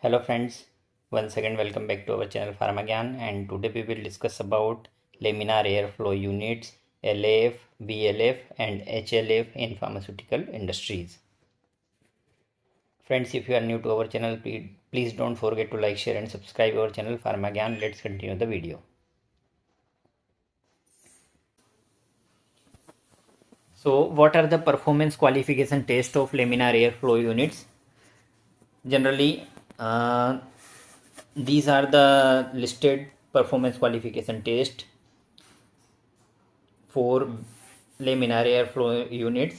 Hello friends, once again welcome back to our channel Pharmagyan, and today we will discuss about laminar airflow units, LAF, BLF and HLF in pharmaceutical industries. Friends, if you are new to our channel, please don't forget to like, share and subscribe our channel Pharmagyan. Let's continue the video. So what are the performance qualification test of laminar airflow units? Generally, these are the listed performance qualification test for laminar airflow units.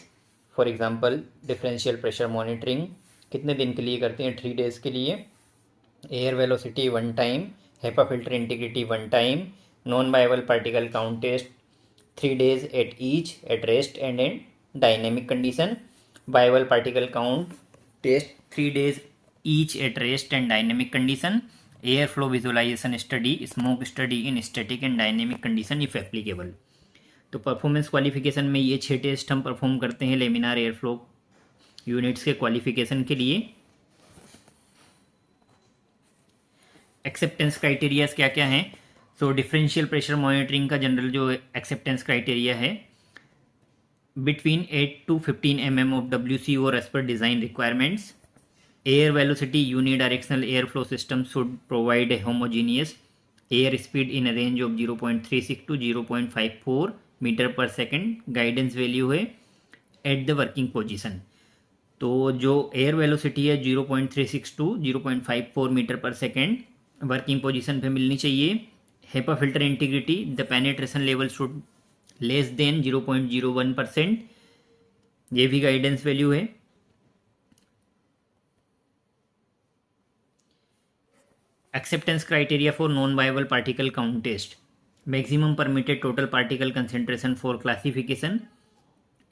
For example differential pressure monitoring कितने दिन के लिए करते हैं? 3 days के लिए. Air velocity 1 time, HEPA filter integrity 1 time, non viable particle count test 3 days at each at rest and in dynamic condition, viable particle count test 3 days each at rest and dynamic condition, air flow visualisation study, smoke study in static and dynamic condition if applicable. तो performance qualification में ये 6 test हम perform करते हैं laminar airflow units के qualification के लिए. Acceptance criterias क्या क्या हैं? सो डिफरेंशियल प्रेशर मॉनिटरिंग का जनरल जो एक्सेप्टेंस क्राइटेरिया है, between 8 to 15 mm of WCO और as per design requirements. Air velocity unidirectional air flow system should provide a homogeneous air speed in range of 0.36 to 0.54 metre per second. Guidance value है at the working position. तो जो air velocity है 0.36 to 0.54 metre per second working position पे मिलनी चाहिए. HEPA filter integrity, the penetration level should less than 0.01%. ये भी guidance value है. Acceptance criteria for non viable particle count test, maximum permitted total particle concentration for classification.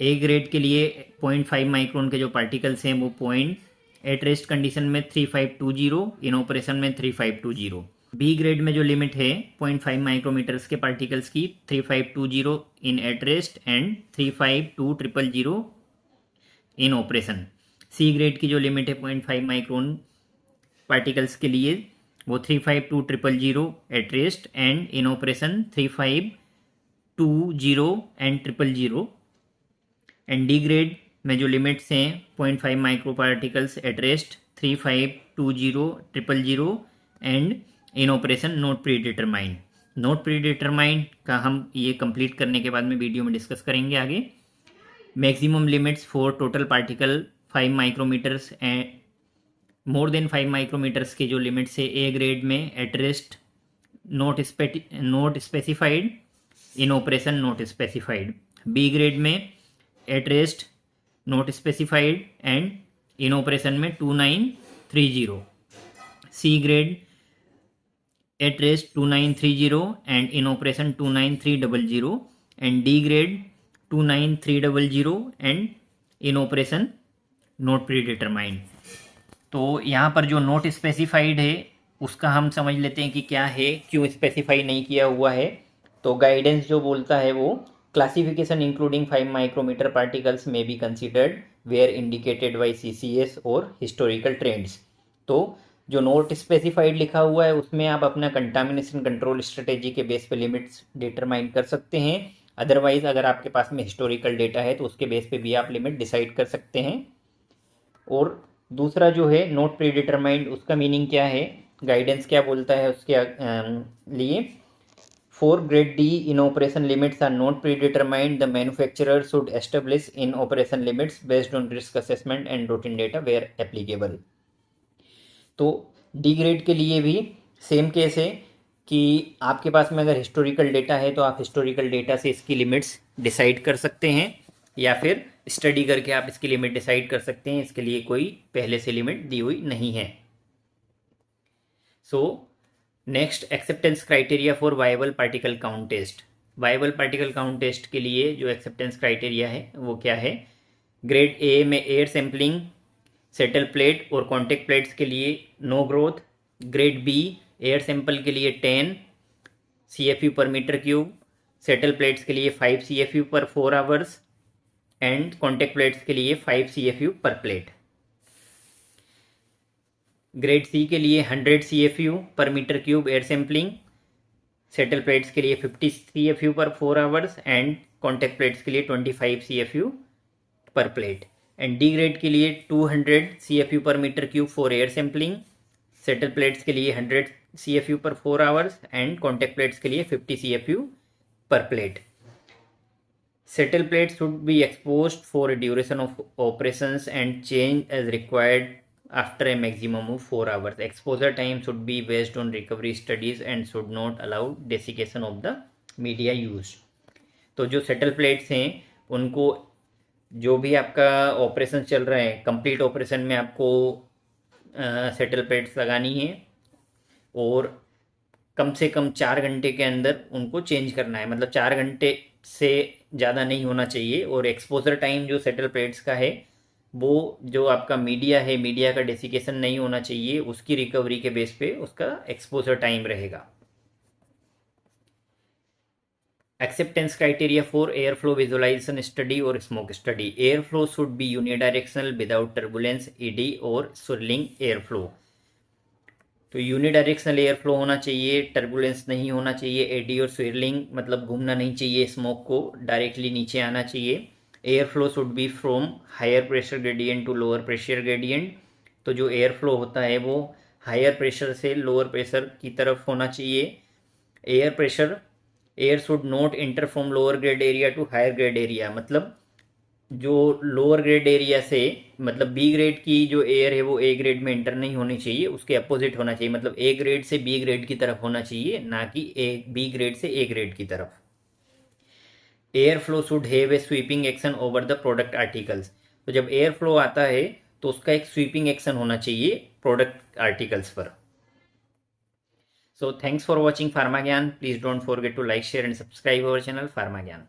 A grade के लिए 0.5 micron के जो पार्टिकल्स हैं वो पॉइंट एट रेस्ट कंडीशन में 3520, इन ऑपरेशन में 3520. बी ग्रेड में जो लिमिट है 0.5 माइक्रोमीटर्स के पार्टिकल्स की 3520 in at rest and 352000 in operation. C grade की जो लिमिट है 0.5 माइक्रोन पार्टिकल्स के लिए वो 352000 eight rest and in operation 3520 and 000. And D grade में जो लिमिट्स हैं 0.5 micro particles at rest, 3520 000 and in operation not pre determined. Not pre determined का हम ये कंप्लीट करने के बाद में वीडियो में डिस्कस करेंगे आगे. Maximum limits for total particle 5 micrometres and more than 5 micrometres के जो लिमिट्स है ए ग्रेड में at rest not specified, in operation not specified. B grade में at rest not specified and in operation में 2930. C grade at rest 2930 and in operation 29300 and D grade 29300 and in operation not predetermined. तो यहाँ पर जो note specified है उसका हम समझ लेते हैं कि क्या है, क्यों स्पेसिफाई नहीं किया हुआ है. तो गाइडेंस जो बोलता है वो क्लासिफिकेशन इंक्लूडिंग 5 माइक्रोमीटर पार्टिकल्स में be considered where indicated by CCS और हिस्टोरिकल ट्रेंड्स. तो जो नोट स्पेसिफाइड लिखा हुआ है उसमें आप अपना कंटामिनेशन कंट्रोल स्ट्रेटेजी के बेस पे लिमिट्स डिटरमाइन कर सकते हैं. अदरवाइज अगर आपके पास में हिस्टोरिकल डेटा है तो उसके बेस पे भी आप लिमिट डिसाइड कर सकते हैं. और दूसरा जो है नोट प्री डिटरमाइंड, उसका मीनिंग क्या है, गाइडेंस क्या बोलता है उसके लिए. For grade D in operation limits are not predetermined, the manufacturer should establish in operation limits based on risk assessment and routine data where applicable. तो D grade के लिए भी सेम केस है कि आपके पास में अगर हिस्टोरिकल डेटा है तो आप हिस्टोरिकल डेटा से इसकी लिमिट्स डिसाइड कर सकते हैं या फिर स्टडी करके आप इसकी लिमिट डिसाइड कर सकते हैं. इसके लिए कोई पहले से लिमिट दी हुई नहीं है. So next, acceptance criteria for viable particle count test. Viable particle count test के लिए जो एक्सेप्टेंस क्राइटेरिया है वो क्या है? ग्रेड ए में एयर सैम्पलिंग, सेटल प्लेट और कॉन्टेक्ट प्लेट्स के लिए no growth. Grade B air sample के लिए 10 CFU per metre cube, settle plates के लिए 5 CFU पर 4 आवर्स एंड कॉन्टेक्ट प्लेट्स के लिए 5 CFU पर प्लेट. ग्रेड सी के लिए 100 CFU per metre cube air sampling, settle plates के लिए 50 CFU पर 4 आवर्स एंड कॉन्टैक्ट प्लेट्स के लिए 25 CFU पर प्लेट। एंड डी ग्रेड के लिए 200 CFU per metre cube for air sampling, settle plates के लिए 100 CFU पर 4 आवर्स एंड कॉन्टैक्ट प्लेट्स के लिए 50 CFU per plate. Settle plates should be exposed for a duration of operations and change as required after a maximum of 4 hours. Exposure time should be based on recovery studies and should not allow desiccation of the media used. तो जो settle plates हैं उनको जो भी आपका operation चल रहा है, कंप्लीट ऑपरेशन में आपको सेटल प्लेट्स लगानी है और कम से कम 4 घंटे के अंदर उनको चेंज करना है, मतलब 4 घंटे से ज़्यादा नहीं होना चाहिए। और एक्सपोजर टाइम जो सेटल प्लेट्स का है वो जो आपका मीडिया है, मीडिया का डेसिकेशन नहीं होना चाहिए, उसकी रिकवरी के बेस पे उसका एक्सपोजर टाइम रहेगा। Acceptance criteria for air flow visualisation study और smoke study. Air flow should be unidirectional without turbulence, eddy और स्विरलिंग एयर फ्लो। तो यूनिडायरेक्शनल एयर फ्लो होना चाहिए, टर्बुलेंस नहीं होना चाहिए, एडी और स्विरलिंग मतलब घूमना नहीं चाहिए, स्मोक को डायरेक्टली नीचे आना चाहिए। Air flow should be from higher pressure gradient to lower pressure gradient. तो जो एयर फ्लो होता है वो हायर प्रेशर से लोअर प्रेशर की तरफ होना चाहिए। Air should not enter from lower grade area to higher grade area, मतलब जो लोअर ग्रेड एरिया से, मतलब बी ग्रेड की जो एयर है वो ए ग्रेड में एंटर नहीं होनी चाहिए, उसके अपोजिट होना चाहिए, मतलब ए ग्रेड से बी ग्रेड की तरफ होना चाहिए, ना कि बी ग्रेड से ए ग्रेड की तरफ। Air flow should have a sweeping action over the product articles. तो जब एयर फ्लो आता है तो उसका एक स्वीपिंग एक्शन होना चाहिए प्रोडक्ट आर्टिकल्स पर। So thanks for watching pharma Gyan. Please don't forget to like, share and subscribe our channel pharma ज्ञान।